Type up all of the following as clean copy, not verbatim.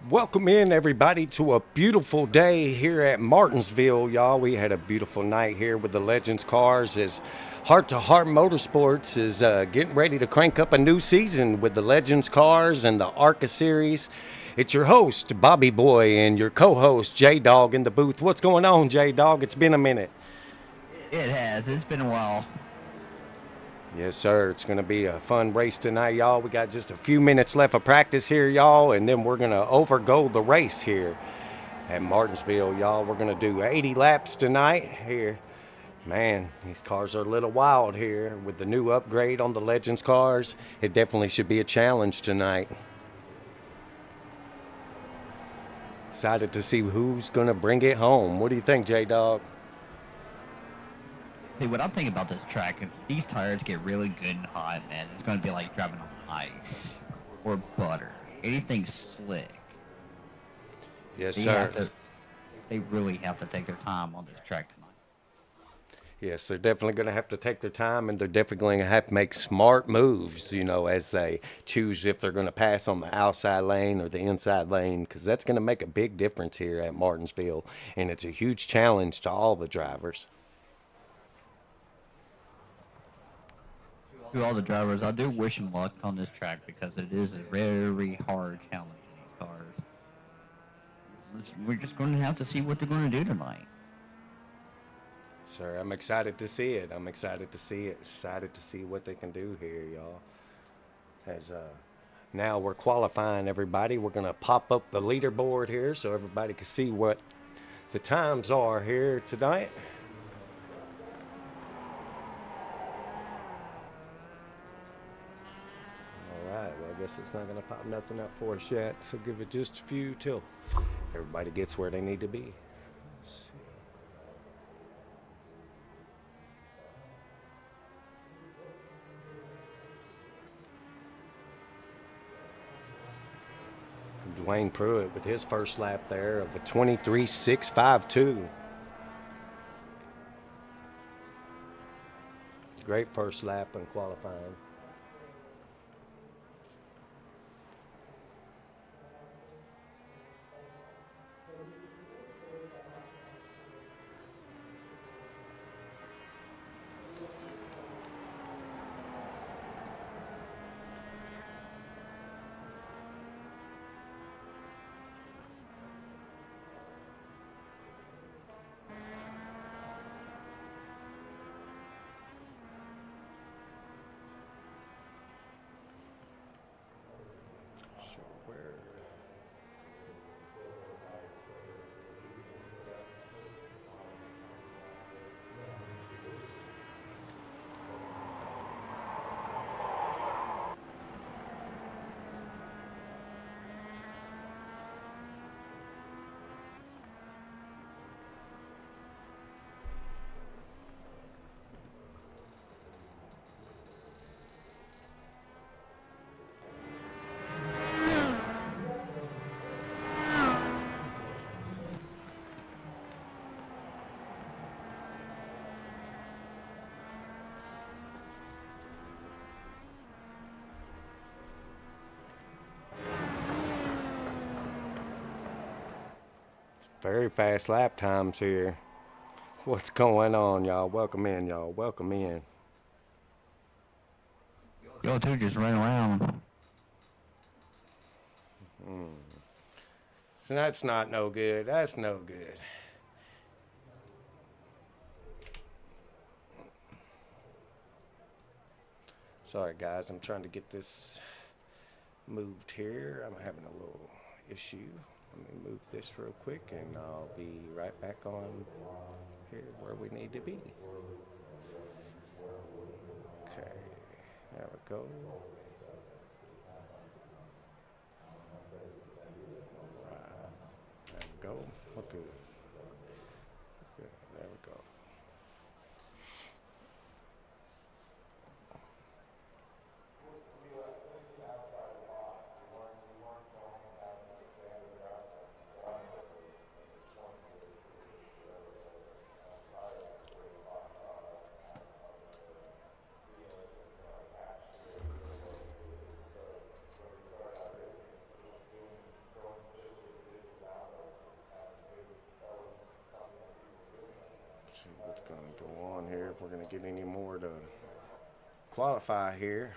Welcome in everybody to a beautiful day here at Martinsville, y'all. We had a beautiful night here with the Legends cars as Heart to Heart Motorsports is getting ready to crank up a new season with the Legends cars and the ARCA series. It's your host, Bobby Boy, and your co-host, J-Dog in the booth. What's going on, J-Dog? It's been a minute. It has. It's been a while. Yes, sir. It's going to be a fun race tonight, y'all. We got just a few minutes left of practice here, y'all, and then we're going to overgo the race here at Martinsville, y'all. We're going to do 80 laps tonight here. Man, these cars are a little wild here with the new upgrade on the Legends cars. It definitely should be a challenge tonight. Excited to see who's going to bring it home. What do you think, J-Dog? See, what I'm thinking about this track, if these tires get really good and hot, man, it's going to be like driving on ice or butter. Anything slick. Yes, They sir. have to. They really have to take their time on this track tonight. Yes, they're definitely going to have to take their time, and they're definitely going to have to make smart moves, as they choose if they're going to pass on the outside lane or the inside lane, because that's going to make a big difference here at Martinsville, and it's a huge challenge to all the drivers. To all the drivers, I do wish them luck on this track because it is a very hard challenge in these cars. We're just going to have to see what they're going to do tonight. Sir, I'm excited to see it. I'm excited to see it. Excited to see what they can do here, y'all. As now we're qualifying everybody. We're going to pop up the leaderboard here so everybody can see what the times are here tonight. All right, well, I guess it's not going to pop nothing up for us yet, so give it just a few till everybody gets where they need to be. Let's see. Dwayne Pruitt with his first lap there of a 23.652. Great first lap in qualifying. So where? Very fast lap times here. What's going on, y'all? Welcome in, y'all. Welcome in. Y'all two just ran around. So that's not no good. That's no good. Sorry, guys. I'm trying to get this moved here. I'm having a little issue. Let me move this real quick, and I'll be right back on here where we need to be. Okay, there we go. There we go. We're good. Good. There we go. See what's going to go on here, if we're going to get any more to qualify here.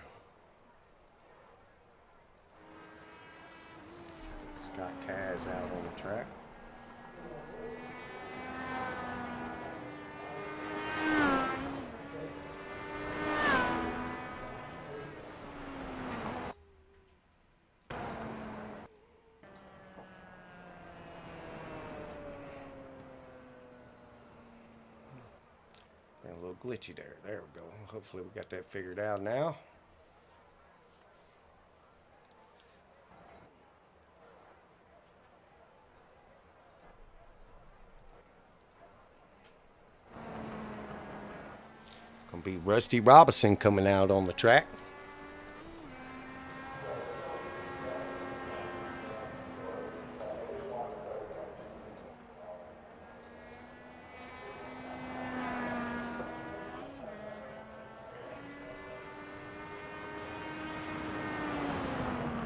Scott Kaz out on the track. Been a little glitchy there. There we go. Hopefully we got that figured out now. Gonna be Rusty Robinson coming out on the track.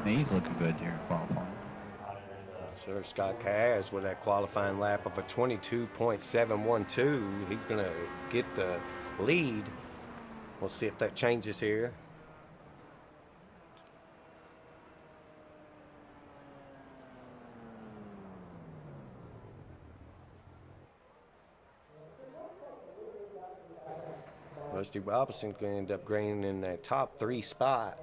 He's looking good here in qualifying. Sir Scott Kaz with that qualifying lap of a 22.712. He's going to get the lead. We'll see if that changes here. Rusty Robinson's going to end up gaining in that top 3 spot.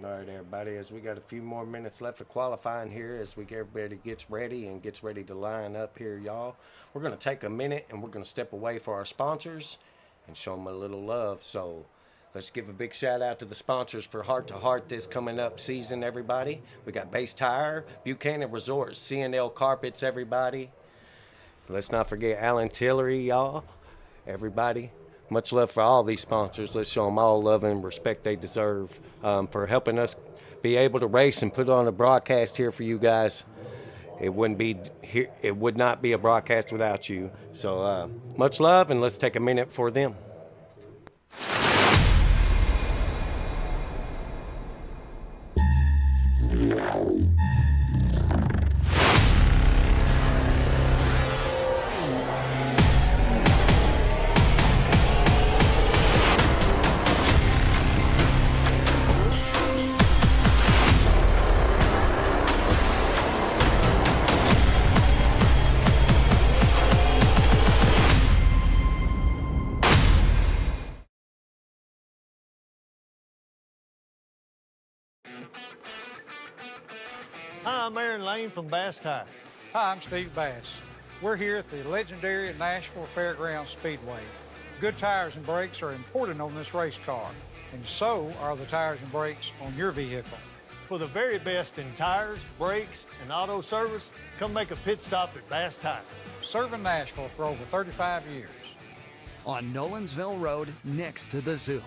All right, everybody, as we got a few more minutes left of qualifying here, as everybody gets ready and gets ready to line up here, y'all, we're going to take a minute and we're going to step away for our sponsors and show them a little love. So let's give a big shout out to the sponsors for Heart to Heart this coming up season, everybody. We got Base Tire, Buchanan Resort, CNL Carpets, everybody. Let's not forget Allen Tillery, y'all, everybody. Much love for all these sponsors. Let's show them all love and respect they deserve for helping us be able to race and put on a broadcast here for you guys. It wouldn't be here. It would not be a broadcast without you. So much love, and let's take a minute for them. Hi, I'm Aaron Lane from Bass Tire. Hi, I'm Steve Bass. We're here at the legendary Nashville Fairgrounds Speedway. Good tires and brakes are important on this race car, and so are the tires and brakes on your vehicle. For the very best in tires, brakes, and auto service, come make a pit stop at Bass Tire. Serving Nashville for over 35 years. On Nolensville Road, next to the zoo.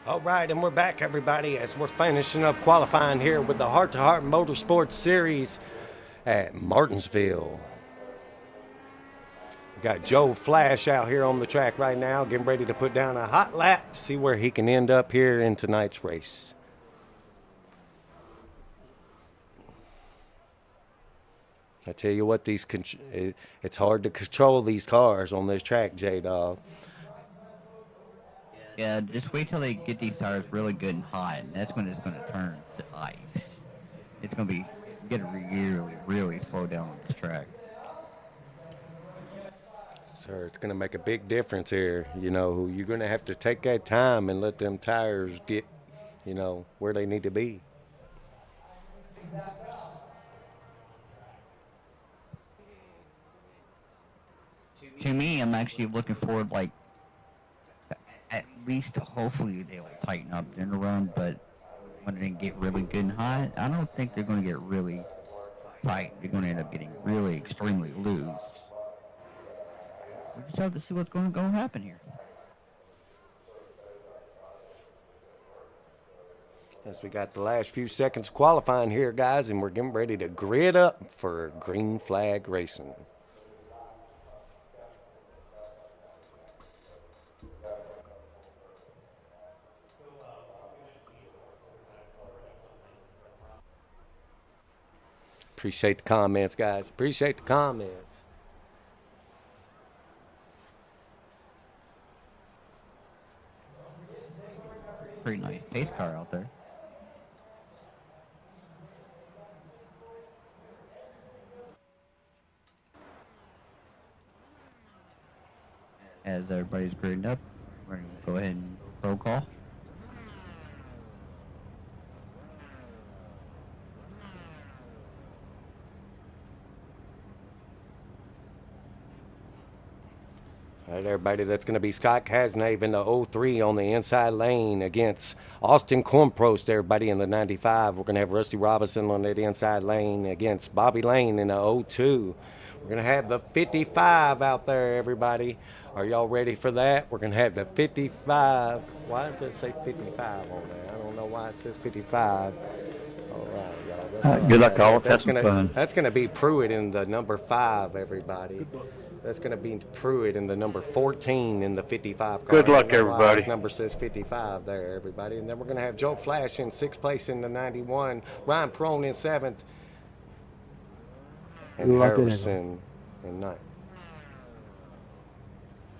All right, and we're back, everybody, as we're finishing up qualifying here with the Heart to Heart Motorsports Series at Martinsville. We got Joe Flash out here on the track right now, getting ready to put down a hot lap, see where he can end up here in tonight's race. I tell you what, it's hard to control these cars on this track, J-Dog. Yeah, just wait till they get these tires really good and hot, and that's when it's going to turn to ice. It's going to be get really, really slow down on this track. Sir, it's going to make a big difference here. You know, you're going to have to take that time and let them tires get, you know, where they need to be. To me, I'm actually looking forward, like, at least hopefully they'll tighten up in the run, but when they get really good and hot, I don't think they're going to get really tight. They're going to end up getting really extremely loose. We just have to see what's going to happen here. As we got the last few seconds qualifying here, guys, and we're getting ready to grid up for green flag racing. Appreciate the comments, guys. Appreciate the comments. Pretty nice pace car out there. As everybody's gridding up, we're going to go ahead and roll call. All right, everybody, that's going to be Scott Casnave in the 03 on the inside lane against Austin Cornprost, everybody, in the 95. We're going to have Rusty Robinson on that inside lane against Bobby Lane in the 02. We're going to have the 55 out there, everybody. Are y'all ready for that? We're going to have the 55. Why does it say 55 on there? I don't know why it says 55. All right, y'all. Good luck, all. Have some fun. That's going to be Pruitt in the number 5, everybody. That's going to be Pruitt in the number 14 in the 55 car. Good luck, everybody. His number says 55 there, everybody. And then we're going to have Joe Flash in 6th place in the 91. Ryan Prone in 7th. And Good luck, Harrison in 9th.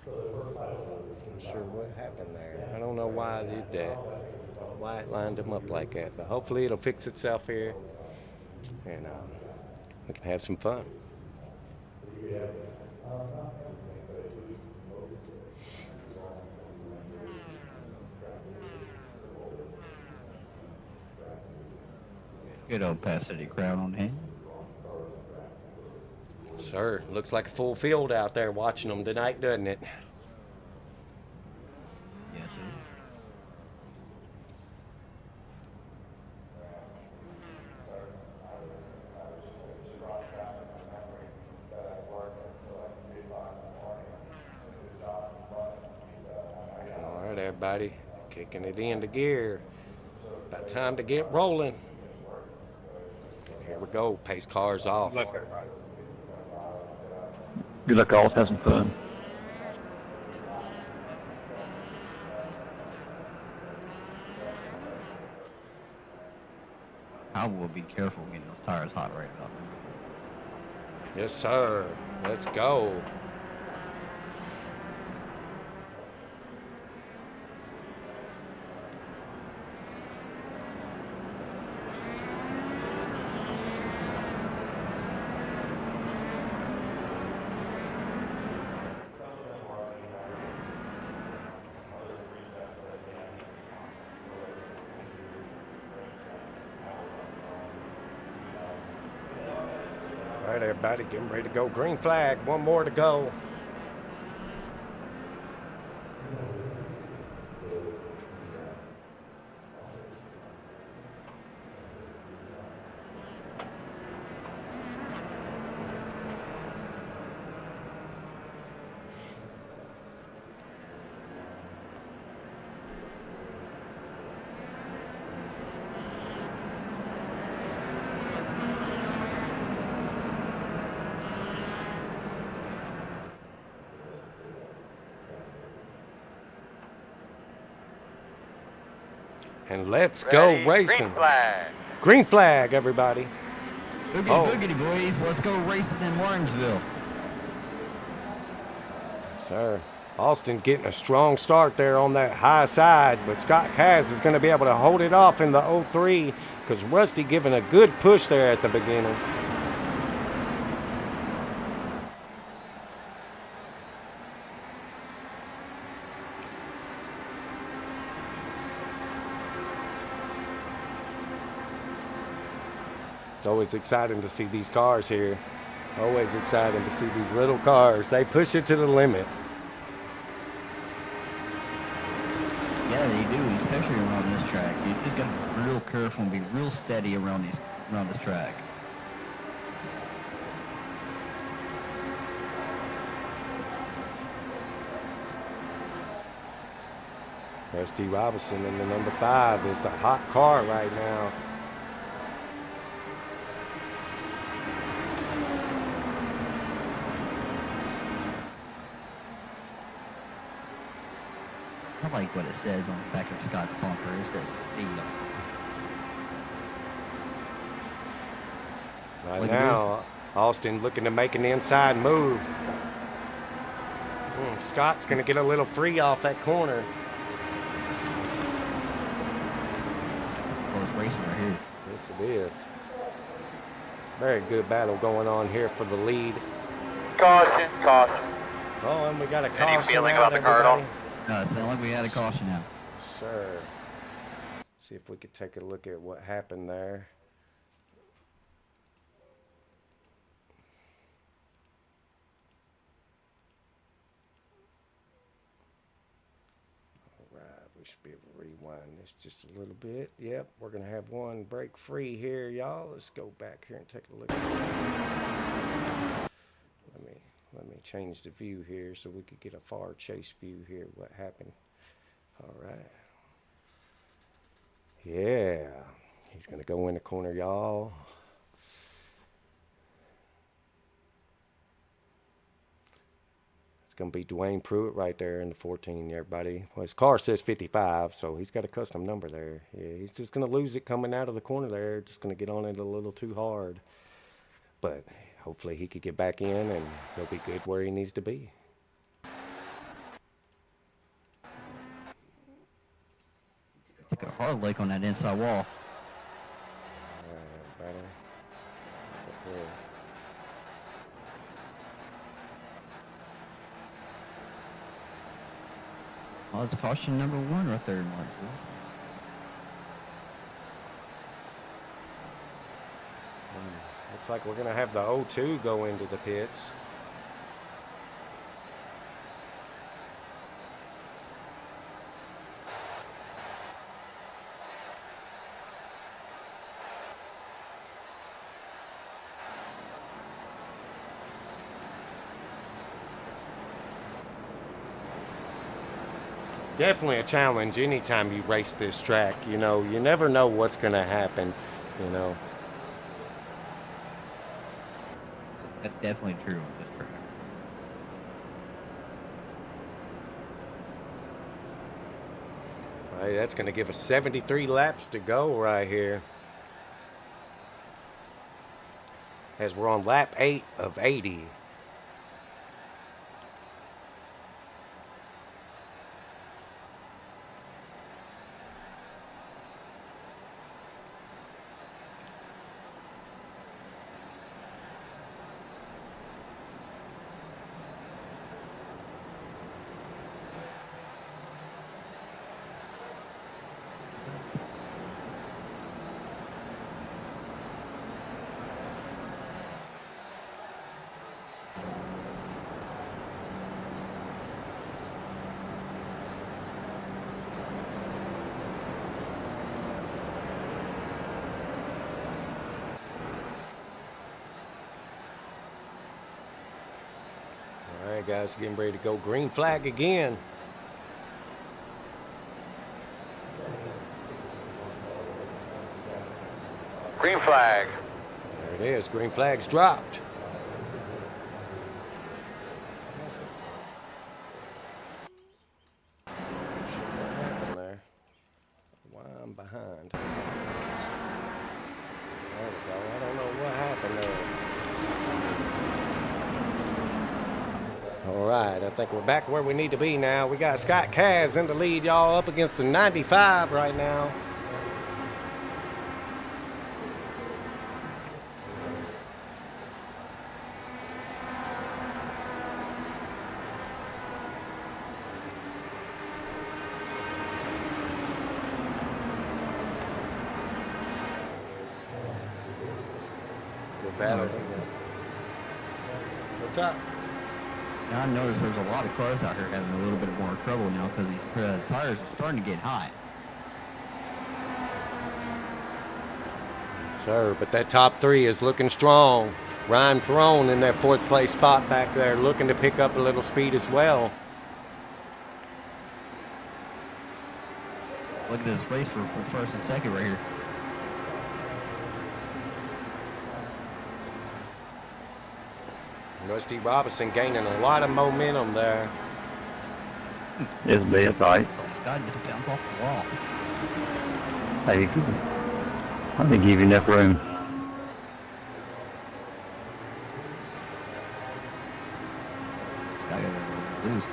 Not sure what happened there. I don't know why I did that. Why it lined them up like that. But hopefully it'll fix itself here. And we can have some fun. Good old Pasadena crowd on hand. Sir, looks like a full field out there watching them tonight, doesn't it? Yes, it is. All right, everybody, kicking it into gear. About time to get rolling. Here we go. Pace cars off. Good luck, all. Have some fun. I will be careful getting those tires hot right about now. Yes, sir. Let's go. All right, everybody, getting ready to go. Green flag, one more to go. And let's go racing. Green flag. Green flag, everybody. Boogity Oh. boogity boys, let's go racing in Martinsville. Sir, Austin getting a strong start there on that high side, but Scott Kaz is going to be able to hold it off in the 03 because Rusty giving a good push there at the beginning. It's always exciting to see these cars here. Always exciting to see these little cars. They push it to the limit. Yeah, they do, especially around this track. You just gotta be real careful and be real steady around this track. Rusty Robinson in the number 5 is the hot car right now. I like what it says on the back of Scott's bumper. It says "seal." Right Look at now, Austin looking to make an inside move. Scott's going to get a little free off that corner. Close racing right here. Yes, it is. Very good battle going on here for the lead. Caution, caution. Oh, and we got a caution. Any feeling out, about the car at all? everybody. It sounds like we had a caution now. Sir. See if we could take a look at what happened there. All right, we should be able to rewind this just a little bit. Yep, we're gonna have one break free here, y'all. Let's go back here and take a look at it. Let me change the view here so we could get a far chase view here. What happened? All right. Yeah, he's gonna go in the corner, y'all. It's gonna be Dwayne Pruitt right there in the 14, everybody. Well, his car says 55, so he's got a custom number there. Yeah, he's just gonna lose it coming out of the corner there. Just gonna get on it a little too hard. But hopefully he could get back in and he'll be good where he needs to be. Took a hard lick on that inside wall. All right, everybody. Up here. Oh, it's caution number 1 right there in Martinsville. Looks like we're going to have the 0-2 go into the pits. Definitely a challenge anytime you race this track. You know, you never know what's going to happen, you know. That's definitely true on this track. All right, that's going to give us 73 laps to go right here. As we're on lap 8 of 80. All right, guys, getting ready to go green flag again. Green flag. There it is. Green flag's dropped. What happened there? Why I'm behind. There we go. I don't know what happened there. All right, I think we're back where we need to be now. We got Scott Kaz in the lead, y'all, up against the 95 right now. Good battle. What's up? Now I noticed there's a lot of cars out here having a little bit more trouble now because these tires are starting to get hot. Sir, but that top three is looking strong. Ryan Perone in that fourth place spot back there, looking to pick up a little speed as well. Look at this race for first and second right here. Rusty Robinson gaining a lot of momentum there. It's bad, right? So Scott just bounced off the wall. Hey, I didn't give you enough room. Scott got to lose.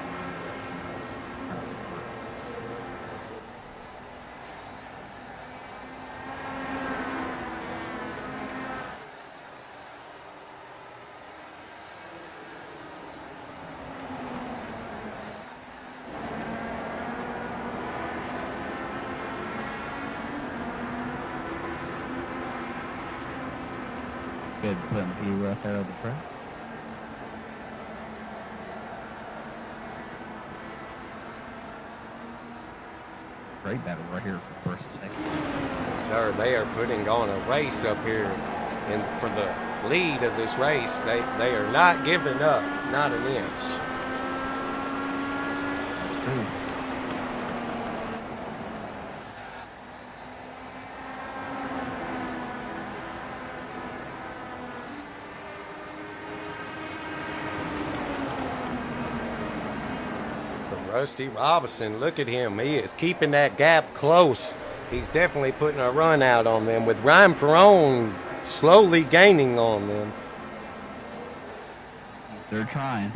Good putting view right there on the track. Great battle right here for first and second. Sir, they are putting on a race up here. And for the lead of this race, they are not giving up, not an inch. That's true. Rusty Robinson, look at him. He is keeping that gap close. He's definitely putting a run out on them, with Ryan Perone slowly gaining on them. They're trying.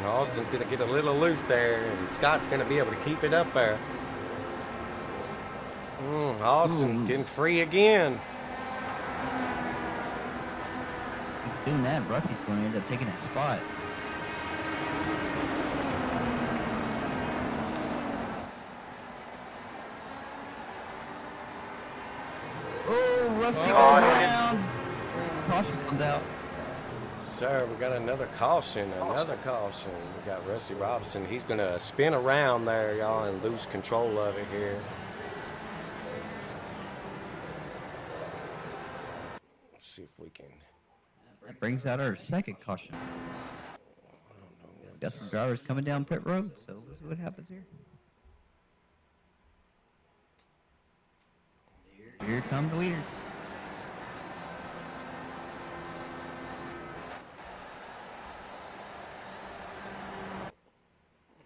Austin's going to get a little loose there, and Scott's going to be able to keep it up there. Austin's getting free again. Keep doing that, Rusty's going to end up taking that spot. Oh, Rusty goes around. Caution comes out. Sir, we got another caution, We got Rusty Robinson. He's going to spin around there, y'all, and lose control of it here. Let's see if we can. That brings out our second caution. Got some drivers coming down pit road, so let's see what happens here. Here come the leaders.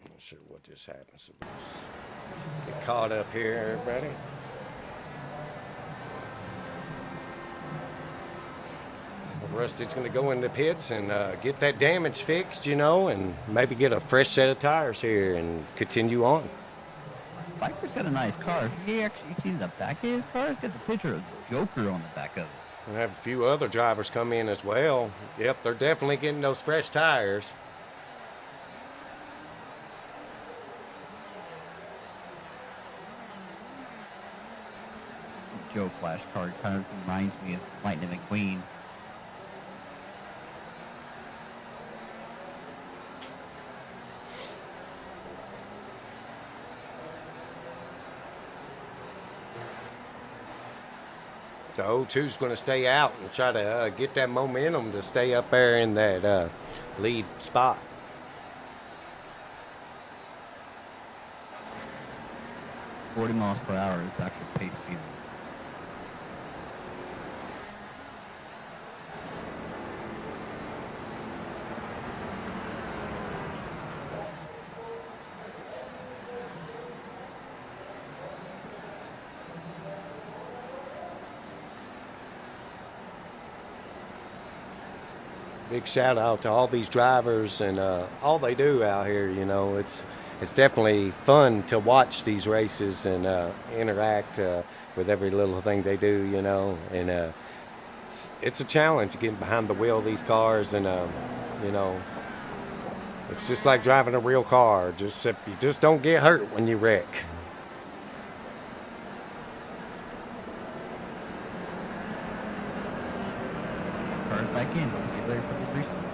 Not sure what just happened, so we'll just get caught up here, everybody. Rusty's going to go into pits and get that damage fixed, you know, and maybe get a fresh set of tires here and continue on. Viper's got a nice car. If you actually see the back of his car, it's got the picture of Joker on the back of it. We have a few other drivers come in as well. Yep, they're definitely getting those fresh tires. Joe Flash card kind of reminds me of Lightning McQueen. The 02's going to stay out and try to get that momentum to stay up there in that lead spot. .40 miles per hour is actual pace speed. big shout out to all these drivers and all they do out here. You know, it's definitely fun to watch these races and interact with every little thing they do. You know, and it's a challenge getting behind the wheel of these cars, and you know, it's just like driving a real car. Just you just don't get hurt when you wreck. Cars back in. Let's get ready for this restart.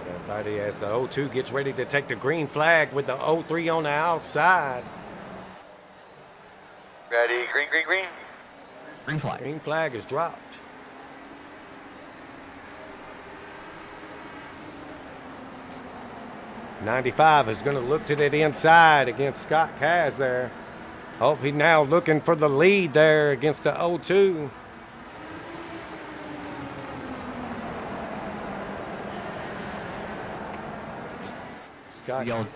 Everybody, as the 02 gets ready to take the green flag with the 03 on the outside. Ready, green, green, green. Green flag. Green flag is dropped. '95 is going to look to that inside against Scott Kaz there. Hope he's now looking for the lead there against the 02. Scott. The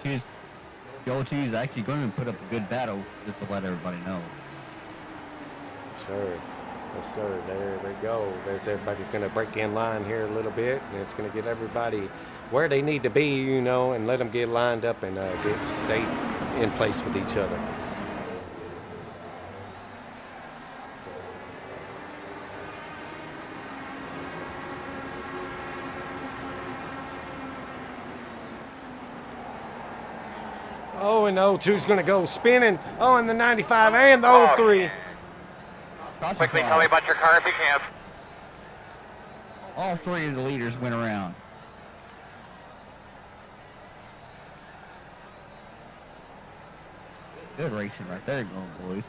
02 is actually going to put up a good battle, just to let everybody know. Sure. Yes, sir. There we go. There's everybody's going to break in line here a little bit, and it's going to get everybody where they need to be, you know, and let them get lined up and stay in place with each other. Oh, and the 02's going to go spinning. Oh, and the 95 and the 03. Quickly tell me about your car if you can. All three of the leaders went around. Good racing right there going, boys.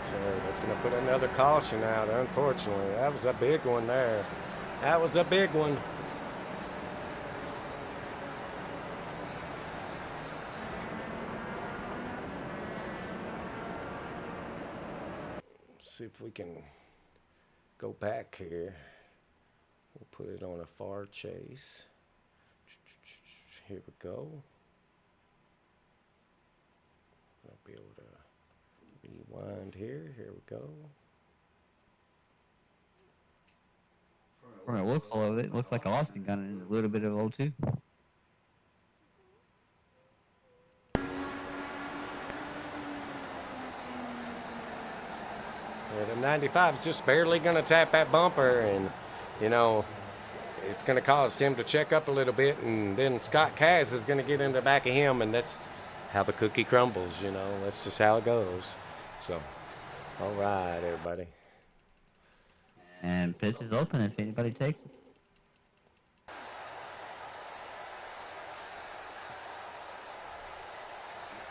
So that's going to put another caution out, unfortunately. That was a big one there. That was a big one. See if we can go back here. We'll put it on a far chase. Here we go. I'll be able to rewind here. Here we go. From the looks of it, looks like Austin got in a little bit of 02. Yeah, the 95 is just barely going to tap that bumper, and, you know, it's going to cause him to check up a little bit, and then Scott Kaz is going to get in the back of him, and that's how the cookie crumbles, you know. That's just how it goes. So, all right, everybody. And pitch is open if anybody takes it.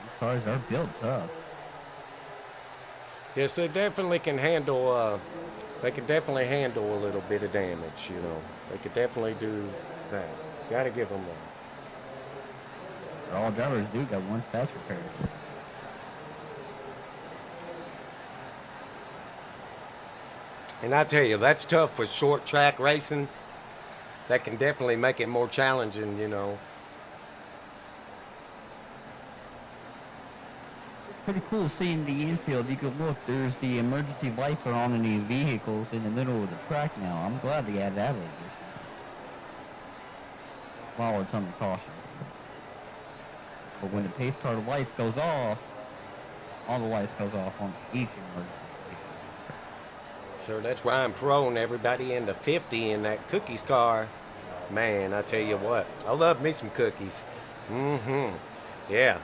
These cars are built tough. Yes, they definitely can handle. They can definitely handle a little bit of damage. You know, they could definitely do that. Got to give them that. All drivers do got one fast repair. And I tell you, that's tough with short track racing. That can definitely make it more challenging. You know. Pretty cool seeing the infield. You could look, there's the emergency lights are on in the vehicles in the middle of the track now. I'm glad they added that addition while it's under caution. But when the pace car lights goes off, all the lights goes off on each emergency. So that's Ryan Perot and everybody in the 50 in that cookies car. Man, I tell you what, I love me some cookies. Yeah.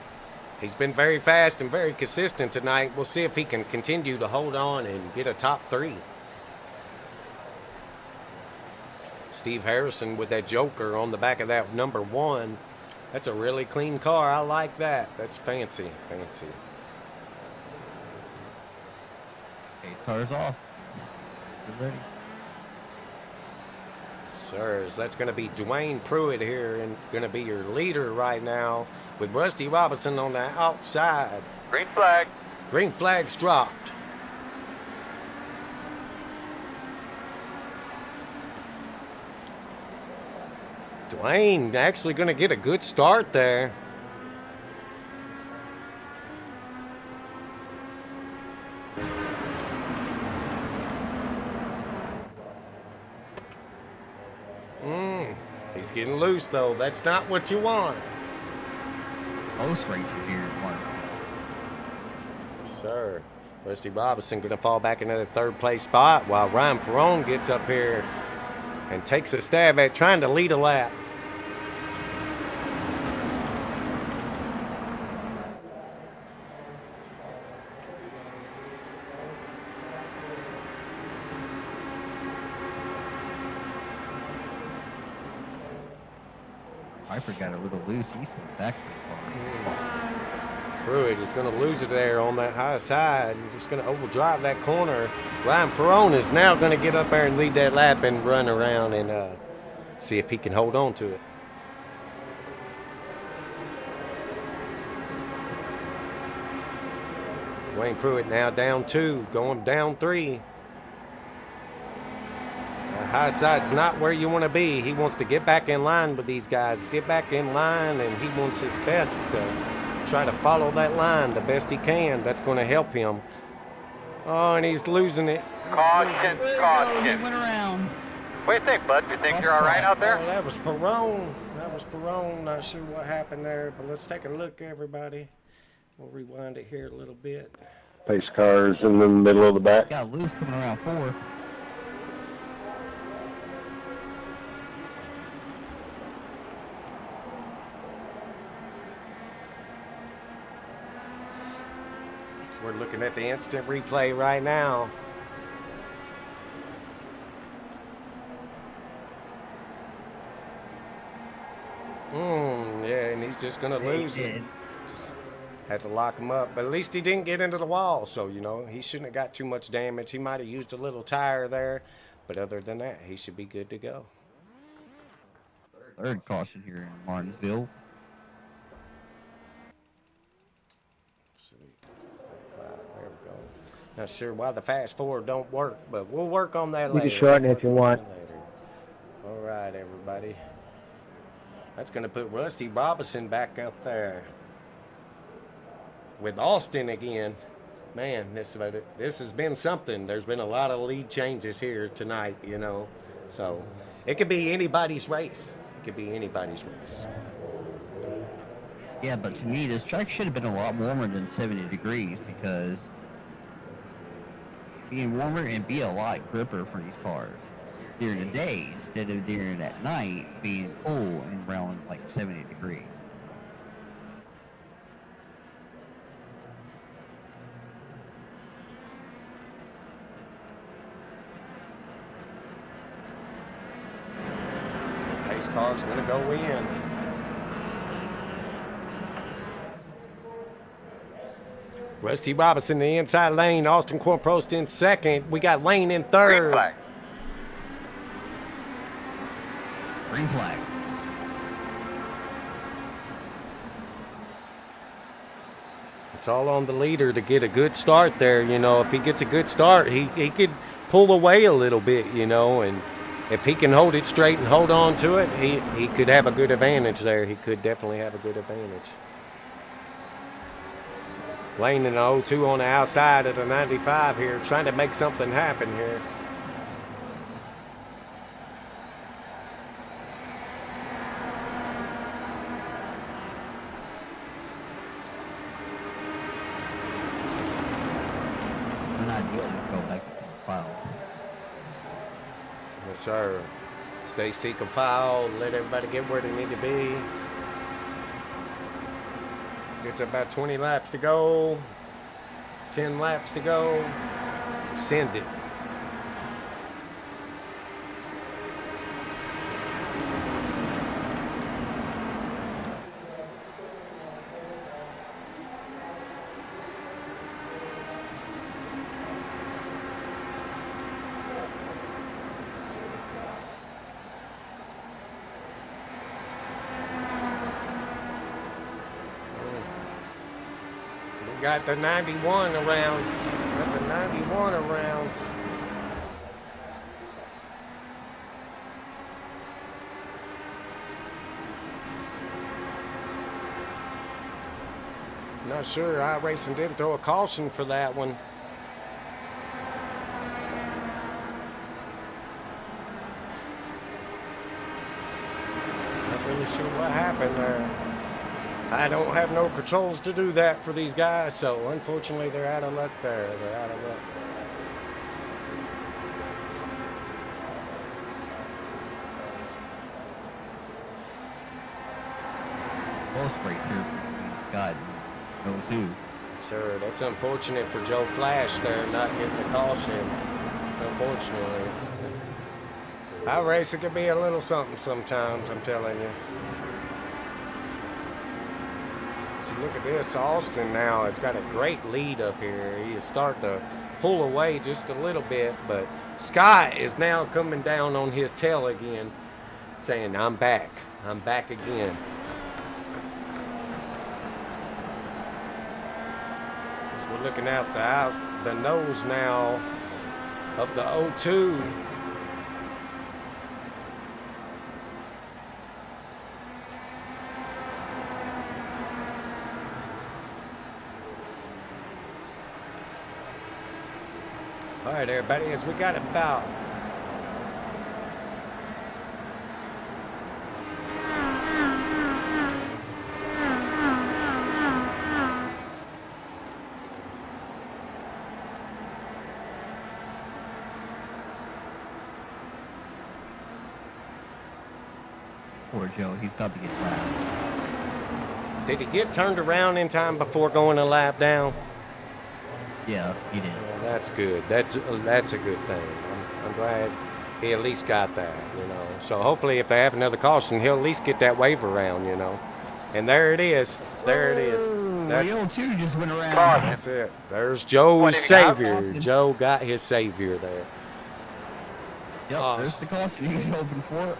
He's been very fast and very consistent tonight. We'll see if he can continue to hold on and get a top 3. Steve Harrison with that Joker on the back of that number 1. That's a really clean car. I like that. That's fancy, fancy. Pace car's off. We're ready. Sirs, that's going to be Dwayne Pruitt here and going to be your leader right now with Rusty Robinson on the outside. Green flag. Green flag's dropped. Dwayne actually going to get a good start there. He's getting loose, though. That's not what you want. Close racing here in Martinsville. Sir. Rusty Robinson going to fall back into the third place spot while Ryan Perone gets up here and takes a stab at trying to lead a lap. Piper got a little loose. He slipped back pretty far. Pruitt is going to lose it there on that high side. Just going to overdrive that corner. Ryan Perone is now going to get up there and lead that lap and run around and see if he can hold on to it. Wayne Pruitt now down 2, going down 3. The high side's not where you want to be. He wants to get back in line with these guys, get back in line, and he wants his best to try to follow that line the best he can. That's going to help him. Oh, and he's losing it. Caution, He caution. went around. What do you think, bud? You think you're all right out Oh, there? that was Perone. Not sure what happened there, but let's take a look, everybody. We'll rewind it here a little bit. Pace cars in the middle of the back. Got loose coming around 4. So we're looking at the instant replay right now. Yeah, and he's just gonna lose it. Just had to lock him up, but at least he didn't get into the wall, so you know he shouldn't have got too much damage. He might have used a little tire there, but other than that, he should be good to go. Third caution here in Martinsville. Sweet. There we go. Not sure why the fast forward don't work, but we'll work on that You later. can shorten it if you want. Later. All right, everybody. That's going to put Rusty Robinson back up there with Austin again. Man, this has been something. There's been a lot of lead changes here tonight, you know. So it could be anybody's race. It could be anybody's race. Yeah, but to me, this track should have been a lot warmer than 70 degrees because being warmer and be a lot gripper for these cars during the day instead of during at night being cool and around like 70 degrees. Pace car's going to go in. Rusty Robinson in the inside lane. Austin Cornprost in second. We got Lane in Green third. flag. Green flag. It's all on the leader to get a good start there. You know, if he gets a good start, he could pull away a little bit, you know, and if he can hold it straight and hold on to it, he could have a good advantage there. He could definitely have a good advantage. Lane in the 02 on the outside of the 95 here, trying to make something happen here. We're not dealing to go back to single file. Yes, sir. Stay single file, let everybody get where they need to be. It's about 20 laps to go, 10 laps to go. Send it. Got the 91 around. Got the 91 around. Not sure. iRacing didn't throw a caution for that one. really sure what happened there. I don't have no controls to do that for these guys, so unfortunately they're out of luck there. They're out of luck. Close race here between Scott and 02. Sir, that's unfortunate for Joe Flash there, not getting the caution. Unfortunately. Our racing can be a little something sometimes, I'm telling you. So look at this, Austin now has got a great lead up here. He is starting to pull away just a little bit, but Scott is now coming down on his tail again, saying, I'm back again. As we're looking out the nose now of the 02. All right, everybody, as we got about Poor Joe, he's about to get lapped. Did he get turned around in time before going a lap down? Yeah, he did. Well, that's good. That's a good thing. I'm glad he at least got that, you know. So hopefully if they have another caution, he'll at least get that wave around, you know. And there it is. There it is. That's, the 02 just went around. that's it. There's Joe's savior. Joe got his savior there. Yep, there's the caution he's hoping for.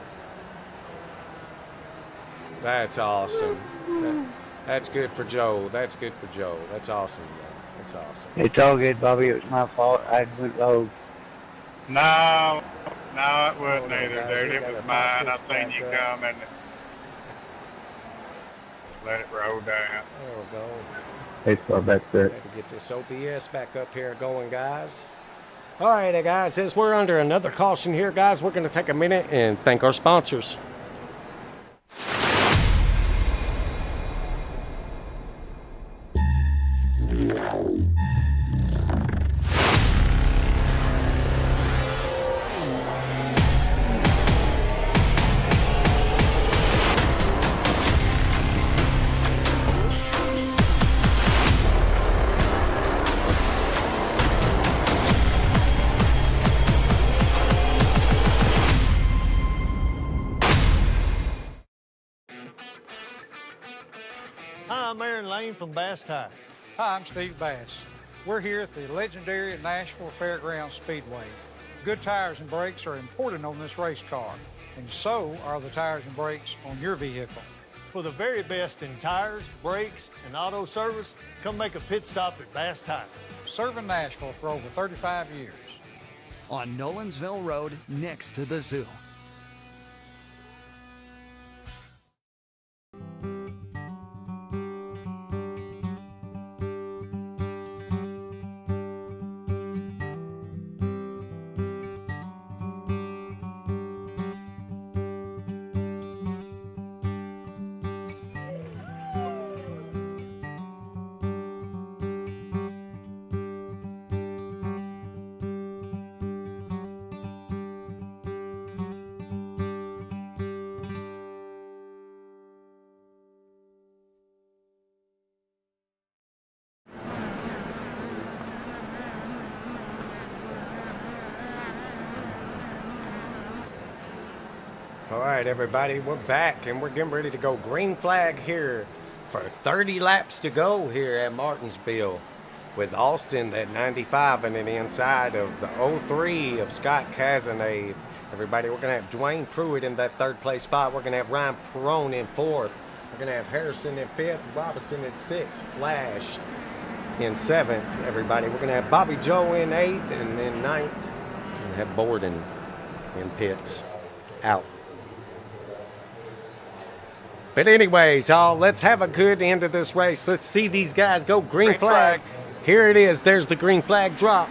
That's awesome. That's good for Joe. That's good for Joe. That's awesome, man. That's awesome. It's all good, Bobby. It was my fault. I went low. No, it wasn't Oh, no, either, guys, dude. we It gotta was back mine. I this seen back you up. come and let it roll down. There we go. It's all back there. Got to get this OBS back up here going, guys. All right, guys, as we're under another caution here, guys, we're going to take a minute and thank our sponsors. Hi, I'm Aaron Lane from Bass Tire. Hi, I'm Steve Bass. We're here at the legendary Nashville Fairgrounds Speedway. Good tires and brakes are important on this race car, and so are the tires and brakes on your vehicle. For the very best in tires, brakes, and auto service, come make a pit stop at Bass Tire. Serving Nashville for over 35 years. On Nolensville Road, next to the zoo. All right, everybody, we're back, and we're getting ready to go green flag here for 30 laps to go here at Martinsville with Austin at 95 and then inside of the 03 of Scott Cazenave. Everybody, we're going to have Dwayne Pruitt in that third place spot. We're going to have Ryan Perrone in fourth. We're going to have Harrison in fifth, Robinson in sixth, Flash in seventh. Everybody, we're going to have Bobby Joe in eighth and then ninth. We're going to have Borden in pits out. But anyways, y'all, let's have a good end of this race. Let's see these guys go green flag. Here it is. There's the green flag drop.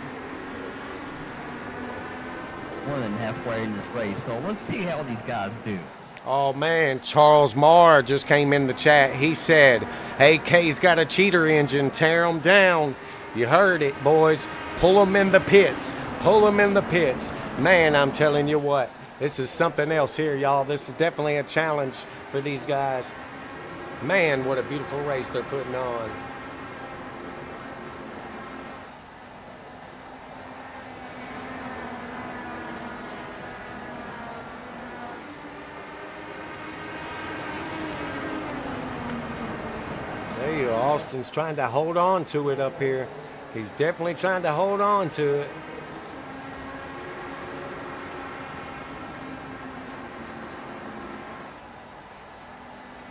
More than halfway in this race, so let's see how these guys do. Oh man, Charles Marr just came in the chat. He said, AK's got a cheater engine, tear him down. You heard it, boys. Pull them in the pits. Pull them in the pits. Man, I'm telling you what, this is something else here, y'all. This is definitely a challenge for these guys. Man, what a beautiful race they're putting on. There you go. Austin's trying to hold on to it up here. He's definitely trying to hold on to it.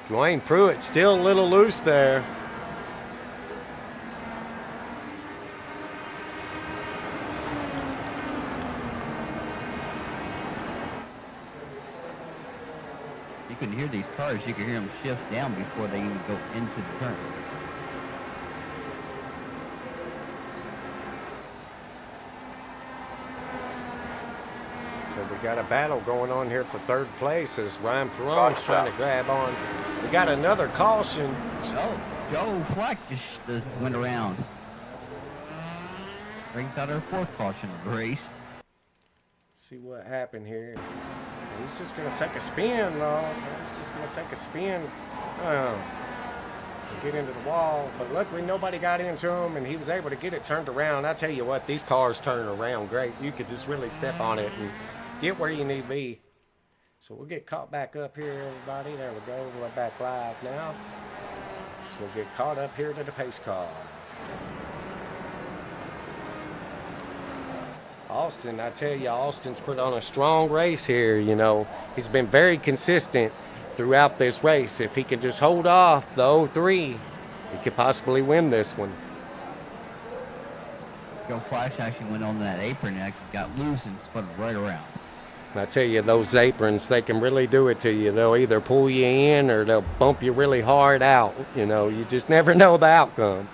Dwayne Pruitt still a little loose there. You can hear these cars. You can hear them shift down before they even go into the turn. So we got a battle going on here for third place as Ryan Perron's trying to grab on. We got another caution. Oh, Joe Flack just went around. Brings out our fourth caution of the race. See what happened here. He's just going to take a spin, though. He's just going to take a spin. And get into the wall. But luckily, nobody got into him, and he was able to get it turned around. I tell you what, these cars turn around great. You could just really step on it and get where you need to be. So we'll get caught back up here, everybody. There we go. We're back live now. So we'll get caught up here to the pace car. Austin, I tell you, Austin's put on a strong race here, you know. He's been very consistent throughout this race. If he could just hold off the 03, he could possibly win this one. Joe Flash actually went on that apron and actually got loose and spun right around. And I tell you, those aprons, they can really do it to you. They'll either pull you in or they'll bump you really hard out. You know, you just never know the outcome.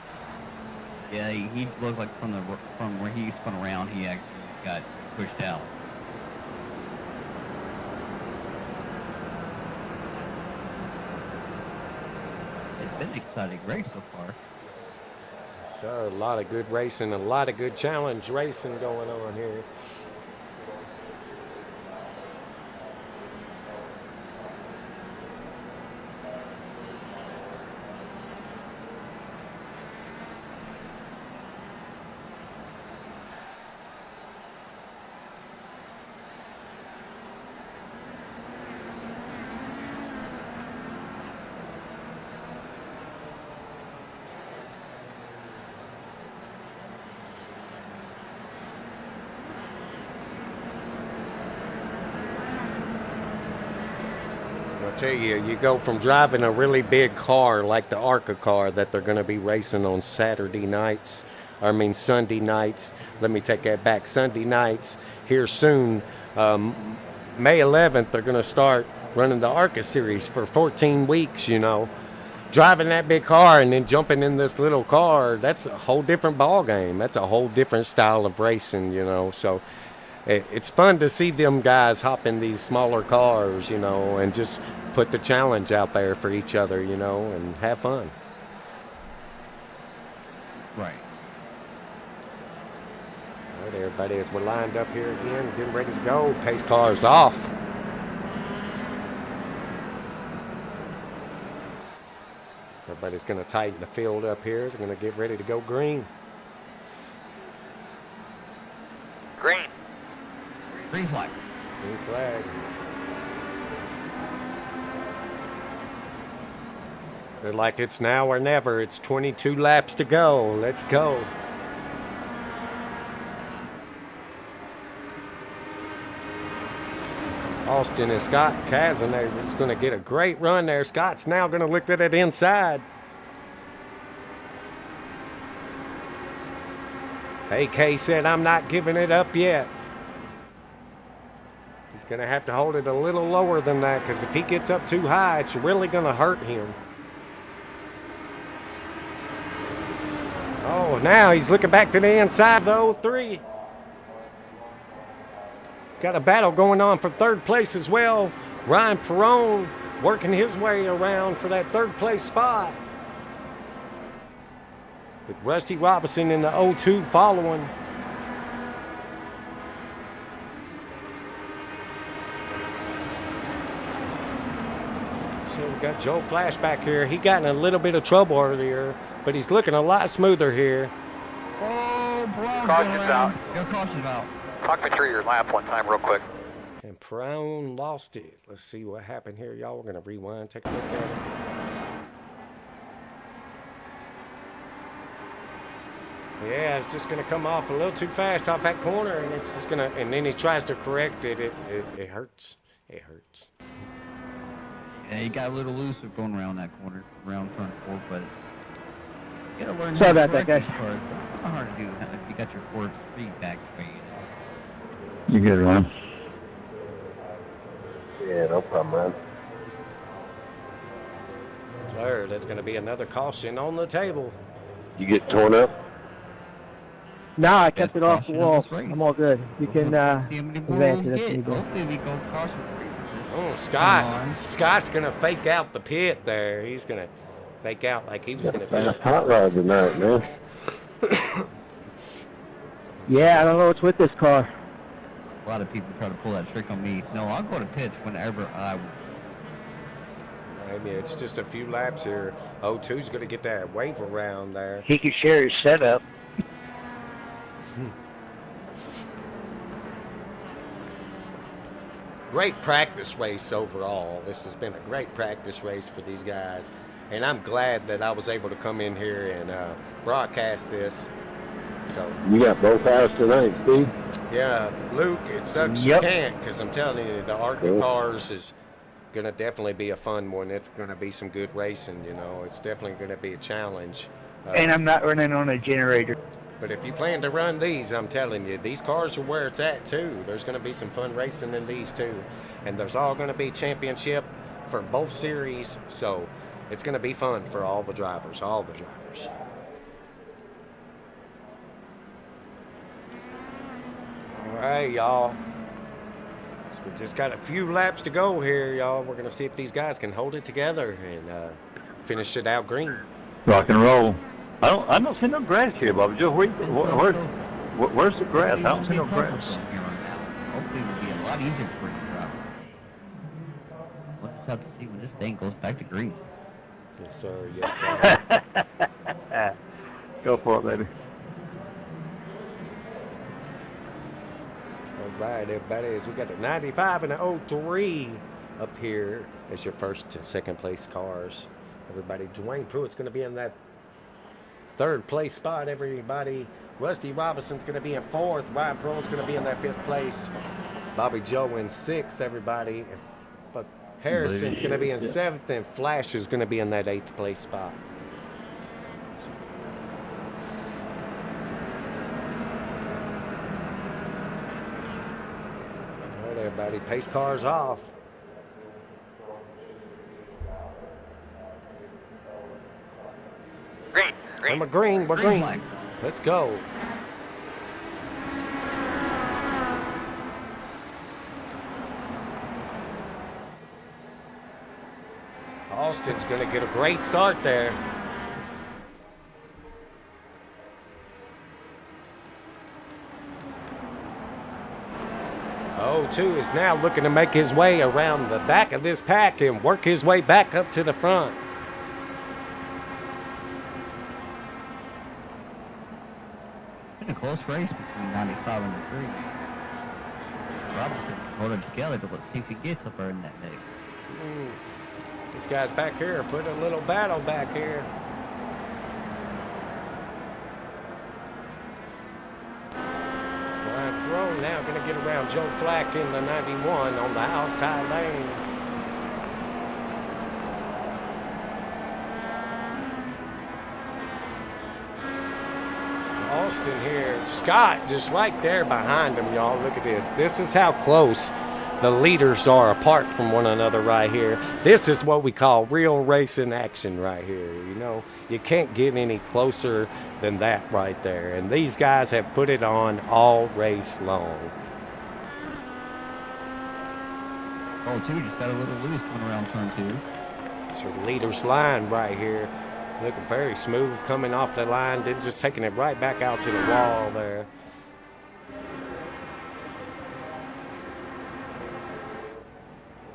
Yeah, he looked like from where he spun around, he actually got pushed out. It's been an exciting race so far. So a lot of good racing, a lot of good challenge racing going on here. I tell you, you go from driving a really big car like the ARCA car that they're going to be racing on Sunday nights. Let me take that back. Sunday nights here soon. May 11th, they're going to start running the ARCA series for 14 weeks, you know. Driving that big car and then jumping in this little car, that's a whole different ball game. That's a whole different style of racing, you know. So it's fun to see them guys hop in these smaller cars, you know, and just put the challenge out there for each other, you know, and have fun. Right. All right, everybody, as we're lined up here again, getting ready to go. Pace car's off. Everybody's going to tighten the field up here. They're going to get ready to go green. Green. Green flag. Green flag. They're like, it's now or never. It's 22 laps to go. Let's go. Austin and Scott Cazenave is going to get a great run there. Scott's now going to look at it inside. AK said, I'm not giving it up yet. He's going to have to hold it a little lower than that, because if he gets up too high, it's really going to hurt him. Oh, now he's looking back to the inside, though. 03. Got a battle going on for third place as well. Ryan Perone working his way around for that third place spot. With Rusty Robinson in the 0-2 following. So we got Joe Flash back here. He got in a little bit of trouble earlier, but he's looking a lot smoother here. Oh, Brown's Caution's out. Go caution's out. Talk me through your lap one time real quick. And Perone lost it. Let's see what happened here, y'all. We're going to rewind, take a look at it. Yeah, it's just going to come off a little too fast off that corner, and it's just going to, and then he tries to correct it. It hurts. It hurts. Yeah, he got a little looser going around that corner, around turn 4, but you gotta learn Sorry how to about that, correct guys. these cars, but it's kind of hard to do if you got your forward feedback the way it is. You good, Ryan? Yeah, no problem, man. Sir, that's going to be another caution on the table. You get torn up? No, I kept Best it off the caution of wall. this race. I'm all good. You can See how many more advance we it if get. you need to. Hopefully we go caution free for this. Oh, Come Scott. on. Scott's going to fake out the pit there. He's going to fake out like he was going to be. Fast hot rod tonight, man. Yeah, I don't know what's with this car. A lot of people try to pull that trick on me. No, I'll go to pits whenever I want. Maybe it's just a few laps here. 0-2's going to get that wave around there. He could share his setup. Great practice race overall. This has been a great practice race for these guys. And I'm glad that I was able to come in here and broadcast this. So, You got both hours tonight, Steve? yeah, Luke, it sucks Yep. you can't, because I'm telling you, the ARCA Cool. cars is going to definitely be a fun one. It's going to be some good racing, you know. It's definitely going to be a challenge. And I'm not running on a generator. But if you plan to run these, I'm telling you, these cars are where it's at too. There's going to be some fun racing in these too. And there's all going to be championship for both series. So it's going to be fun for all the drivers, all the drivers. All right, y'all. So we just got a few laps to go here, y'all. We're going to see if these guys can hold it together and finish it out green. Rock and roll. I don't see no grass here, Bobby Joe. Where's the grass? I don't see no grass. Hopefully it'll be a lot easier for the driver. We'll just have to see when this thing goes back to green. Yes, sir. Yes, sir. Go for it, baby. All right, everybody, as we got the 95 and the 03 up here as your first and second place cars. Everybody, Dwayne Pruitt's going to be in that third place spot, everybody. Rusty Robinson's going to be in fourth. Ryan Pearl's going to be in that fifth place. Bobby Joe in sixth, everybody. Harrison's going to be in seventh, and Flash is going to be in that eighth place spot. All right, everybody, pace cars off. Green. Green. We're green. We're Green green. flag. Let's go. Austin's going to get a great start there. O2 is now looking to make his way around the back of this pack and work his way back up to the front. It's been a close race between 95 and the 3. Robinson hold it together, but let's see if he gets up there in that mix. These guys back here put a little battle back here. Ryan Perone now going to get around Joe Flack in the 91 on the outside lane. Austin here. Scott just right there behind him, y'all. Look at this. This is how close the leaders are apart from one another right here. This is what we call real racing action right here. You know, you can't get any closer than that right there. And these guys have put it on all race long. Oh, 2 just got a little loose coming around turn 2. So the leader's line right here, looking very smooth coming off the line, then just taking it right back out to the wall there.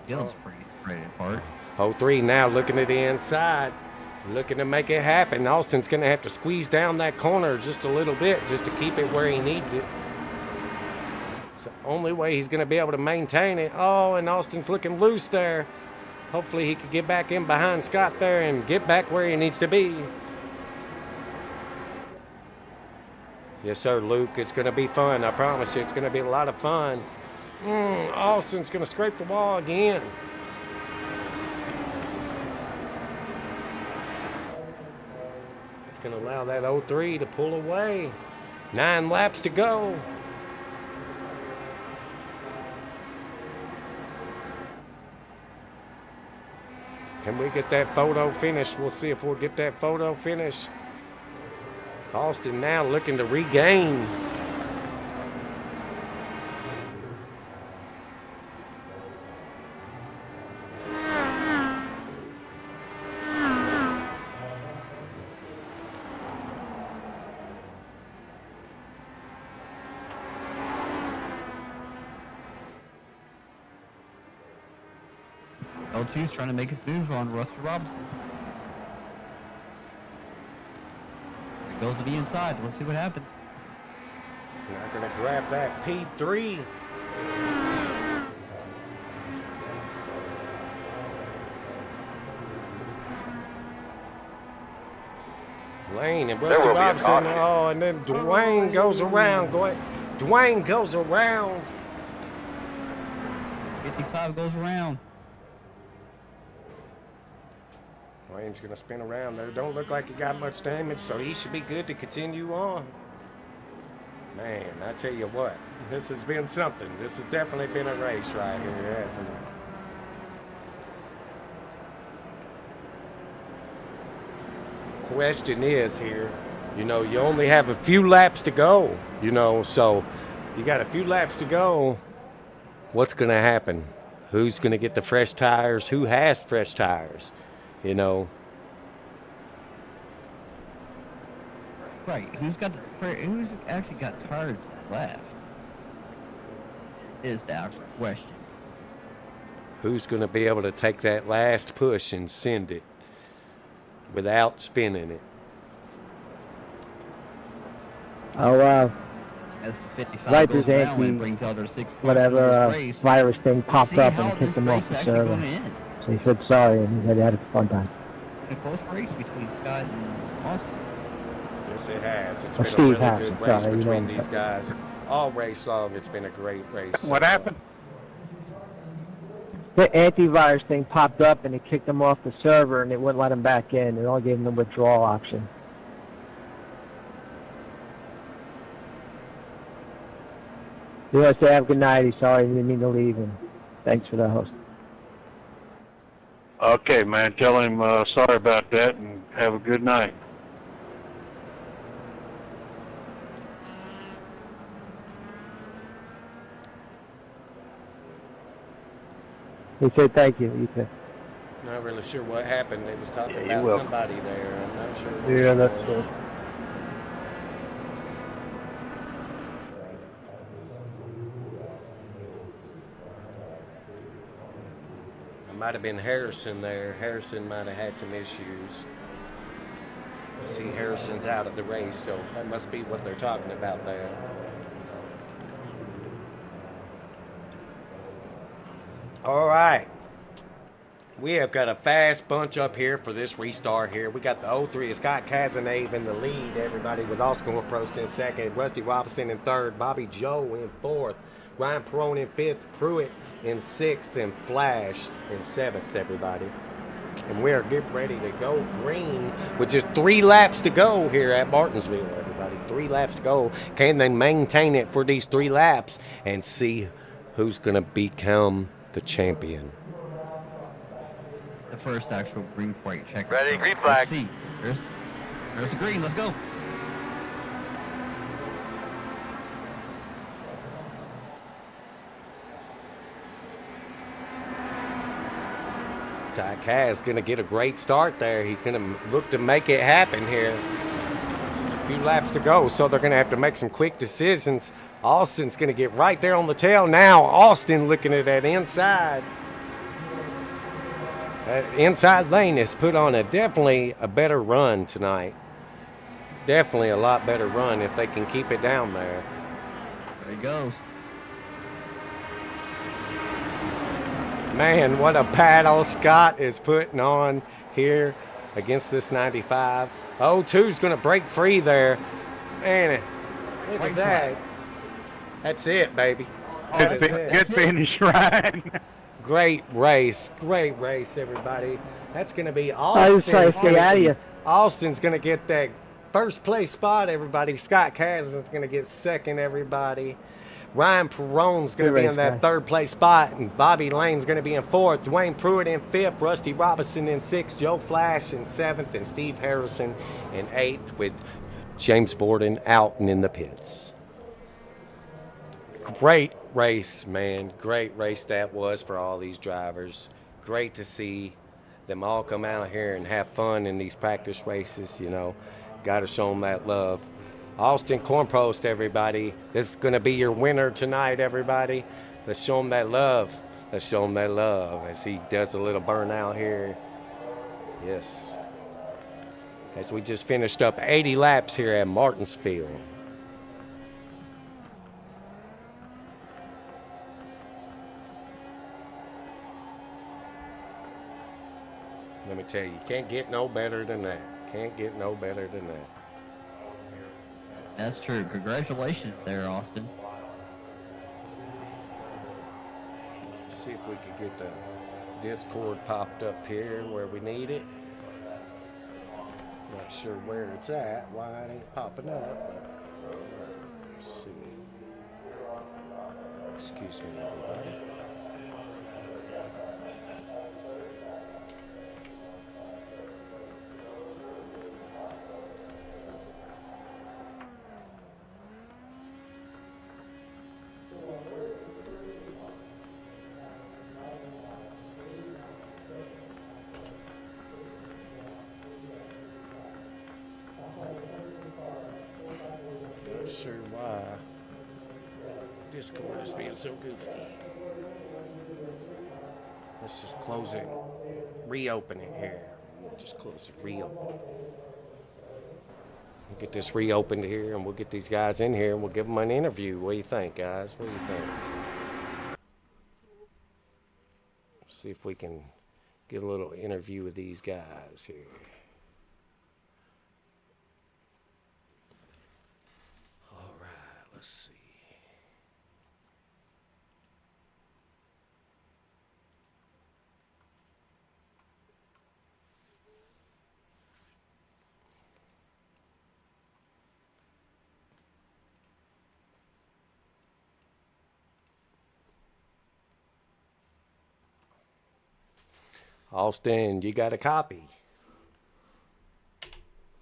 Field's pretty spread apart. 03 now looking at the inside, looking to make it happen. Austin's going to have to squeeze down that corner just a little bit just to keep it where he needs it. It's the only way he's going to be able to maintain it. Oh, and Austin's looking loose there. Hopefully he can get back in behind Scott there and get back where he needs to be. Yes, sir, Luke. It's going to be fun. I promise you, it's going to be a lot of fun. Austin's going to scrape the wall again. It's going to allow that 03 to pull away. 9 laps to go. Can we get that photo finish? We'll see if we'll get that photo finish. Austin now looking to regain. L2's trying to make his move on Rusty Robinson. He goes to the inside. Let's see what happens. Not going to grab that P3. Lane and Rusty Robinson. Oh, and then Dwayne goes around. Dwayne goes around. 55 goes around. Dwayne's going to spin around there. Don't look like he got much damage, so he should be good to continue on. Man, I tell you what, this has been something. This has definitely been a race right here, hasn't it? Question is here, you know, you only have a few laps to go, you know, so you got a few laps to go. What's going to happen? Who's going to get the fresh tires? Who has fresh tires? You know. Right. Who's actually got tires left? Is the actual question. Who's going to be able to take that last push and send it without spinning it? Oh, As the 55 right, goes there's around and actually brings out their 6 whatever race. virus thing popped See up how and kicked this him race off the actually server. gonna end. So he said sorry and he said he had a fun time. A close race between Scott and Austin. Yes, it has. It's Or been a Steve really has, good race sorry, you between know. these guys. All race long, it's been a great race. What happened? The antivirus thing popped up and it kicked him off the server and it wouldn't let him back in. It only gave him the withdrawal option. He wants to have a good night. He's sorry he didn't mean to leave, and thanks for the host. Okay, man. Tell him sorry about that and have a good night. He said thank you. You too. Not really sure what happened. They was talking Yeah, about you're somebody there. I'm not sure. what Yeah, it that's was. It might have been Harrison there. Harrison might have had some issues. I see Harrison's out of the race, so that must be what they're talking about there. All right. We have got a fast bunch up here for this restart here. We got the 03 of Scott Cazenave in the lead, everybody, with Oscar Prost in second, Rusty Robinson in third, Bobby Joe in fourth, Ryan Perone in fifth, Pruitt in sixth, and Flash in seventh, everybody. And we are getting ready to go green with just 3 laps to go here at Martinsville, everybody. 3 laps to go. Can they maintain it for these 3 laps and see who's going to become the champion? The first actual green flight check. Ready, green flag. Let's see. There's the green. Let's go. Scott Kaz going to get a great start there. He's going to look to make it happen here. Just a few laps to go, so they're going to have to make some quick decisions. Austin's going to get right there on the tail. Now Austin looking at that inside. That inside lane has put on definitely a better run tonight. Definitely a lot better run if they can keep it down there. There he goes. Man, what a battle Scott is putting on here against this 95. 02's going to break free there. Man, look at that. That's it, baby. Good finish, Ryan. Great race, everybody. That's going to be I was trying to stay out of you. Austin's going to get that first place spot, everybody. Scott Kaz is going to get second, everybody. Ryan Perrone's going to be in that third place spot, and Bobby Lane's going to be in fourth. Dwayne Pruitt in fifth, Rusty Robinson in sixth, Joe Flash in seventh, and Steve Harrison in eighth, with James Borden out and in the pits. Great race, man. Great race that was for all these drivers. Great to see them all come out here and have fun in these practice races, you know. Got to show them that love. Austin Cornpost, everybody. This is going to be your winner tonight, everybody. Let's show him that love. Let's show him that love as he does a little burnout here. Yes. As we just finished up 80 laps here at Martinsville. Let me tell you, can't get no better than that. Can't get no better than that. That's true. Congratulations there, Austin. Let's see if we could get the Discord popped up here where we need it. Not sure where it's at, why it ain't popping up. Let's see. Excuse me, everybody. Not sure why Discord is being so goofy. Let's just close it, reopen it here. Just close it, reopen it. We'll get this reopened here, and we'll get these guys in here, and we'll give them an interview. What do you think, guys? What do you think? See if we can get a little interview with these guys here. All right, let's see. Austin, you got a copy?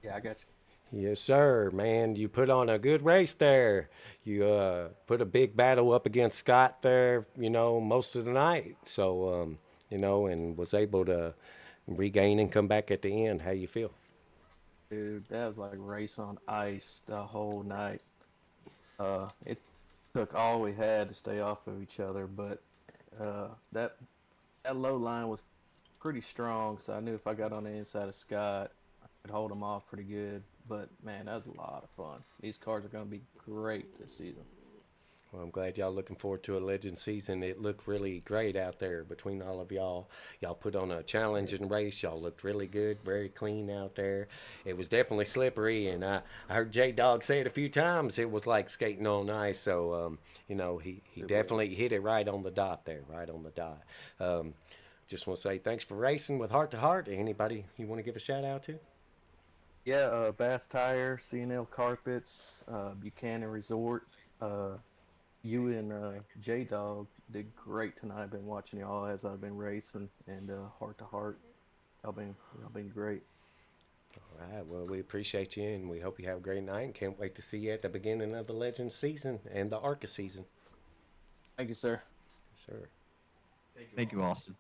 Yeah, I got you. Yes, sir, man. You put on a good race there. You put a big battle up against Scott there, you know, most of the night. So, you know, and was able to regain and come back at the end. How you feel? Dude, that was like race on ice the whole night. It took all we had to stay off of each other, but that low line was pretty strong, so I knew if I got on the inside of Scott, I could hold him off pretty good. But man, that was a lot of fun. These cars are going to be great this season. Well, I'm glad y'all looking forward to a Legend season. It looked really great out there between all of y'all. Y'all put on a challenging race. Y'all looked really good, very clean out there. It was definitely slippery, and I heard J-Dog say it a few times. It was like skating on ice, so, you know, he definitely hit it right on the dot there, right on the dot. Just want to say thanks for racing with Heart to Heart. Anybody you want to give a shout out to? Yeah, Bass Tire, C&L Carpets, Buchanan Resort. You and J-Dog did great tonight. I've been watching y'all as I've been racing, and Heart to Heart, y'all been great. All right, well, we appreciate you, and we hope you have a great night, and can't wait to see you at the beginning of the Legends season and the ARCA season. Thank you, sir. Yes, sir. Thank you, Austin.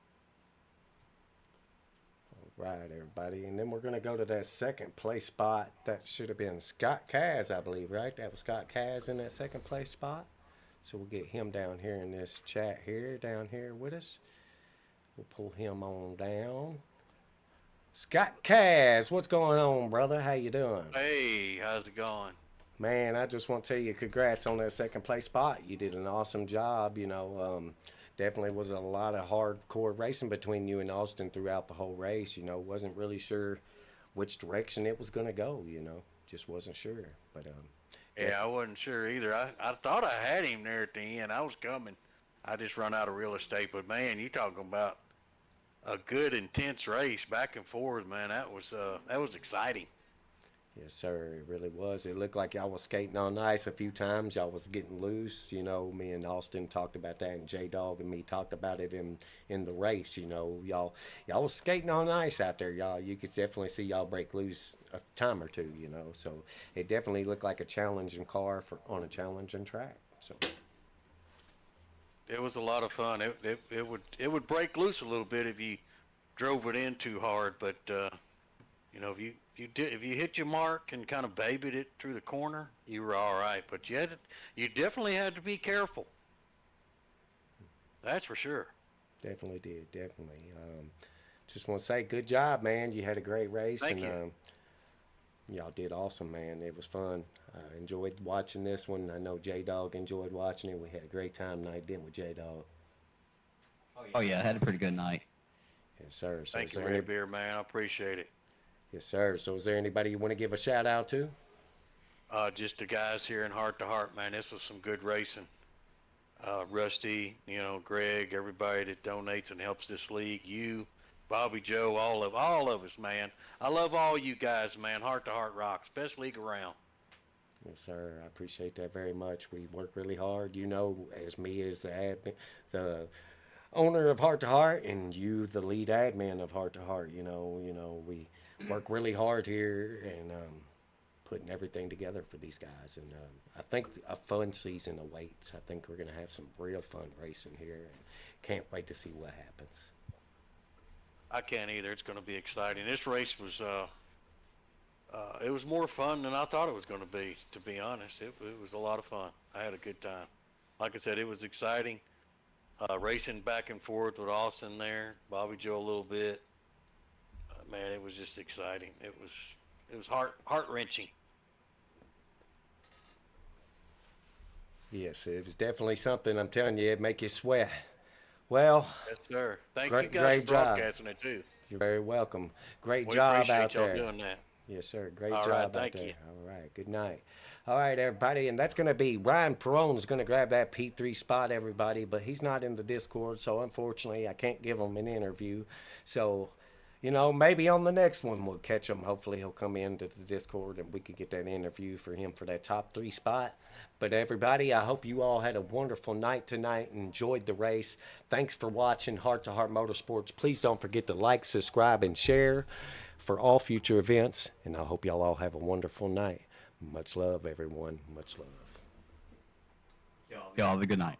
right, everybody. And then we're going to go to that second place spot. That should have been Scott Kaz, I believe, right? That was Scott Kaz in that second place spot. So we'll get him down here in this chat here, down here with us. We'll pull him on down. Scott Kaz, what's going on, brother? How you doing? Hey, how's it going? Man, I just want to tell you congrats on that second place spot. You did an awesome job. You know, definitely was a lot of hardcore racing between you and Austin throughout the whole race. You know, wasn't really sure which direction it was going to go, you know, just wasn't sure. But yeah, I wasn't sure either. I thought I had him there at the end. I was coming. I just run out of real estate. But man, you talking about a good intense race back and forth, man. That was exciting. Yes, sir, it really was. It looked like y'all was skating on ice a few times. Y'all was getting loose. You know, me and Austin talked about that, and J-Dog and me talked about it in the race. You know, y'all was skating on ice out there, y'all. You could definitely see y'all break loose a time or two, you know. So it definitely looked like a challenging car on a challenging track. So It was a lot of fun. It would break loose a little bit if you drove it in too hard, but you know, if you hit your mark and kind of babied it through the corner, you were all right. But you definitely had to be careful. That's for sure. Definitely did, definitely. Just want to say, good job, man. You had a great race. Thank you. Y'all did awesome, man. It was fun. I enjoyed watching this one. I know J-Dog enjoyed watching it. We had a great time tonight, didn't we, J-Dog? Oh yeah, I had a pretty good night. Yes, sir. So Thank you, Red Beer, man. I appreciate it. Yes, sir. So is there anybody you want to give a shout out to? Just the guys here in Heart to Heart, man. This was some good racing. Rusty, you know, Greg, everybody that donates and helps this league, you, Bobby Joe, all of us, man. I love all you guys, man. Heart to Heart rocks. Best league around. Yes, sir. I appreciate that very much. We work really hard. You know, as me as the admin, the owner of Heart to Heart, and you, the lead admin of Heart to Heart. You know, we work really hard here and putting everything together for these guys. And I think a fun season awaits. I think we're gonna have some real fun racing here, and can't wait to see what happens. I can't either. It's going to be exciting. This race was it was more fun than I thought it was going to be honest. It was a lot of fun. I had a good time. Like I said, it was exciting. Racing back and forth with Austin there, Bobby Joe a little bit. Man, it was just exciting. It was heart-wrenching. Yes, it was definitely something. I'm telling you, it'd make you sweat. Well, Yes, sir. Thank great- you guys great for job. broadcasting it too. you're very welcome. Great We job appreciate out y'all there. doing that. Yes, sir. Great All job right, out thank there. you. All right. Good night. All right, everybody. And that's going to be Ryan Perone is going to grab that P3 spot, everybody. But he's not in the Discord, so unfortunately, I can't give him an interview. So, you know, maybe on the next one we'll catch him. Hopefully, he'll come into the Discord and we can get that interview for him for that top 3 spot. But everybody, I hope you all had a wonderful night tonight and enjoyed the race. Thanks for watching Heart to Heart Motorsports. Please don't forget to like, subscribe, and share for all future events. And I hope y'all all have a wonderful night. Much love, everyone. Much love. Y'all have a good night.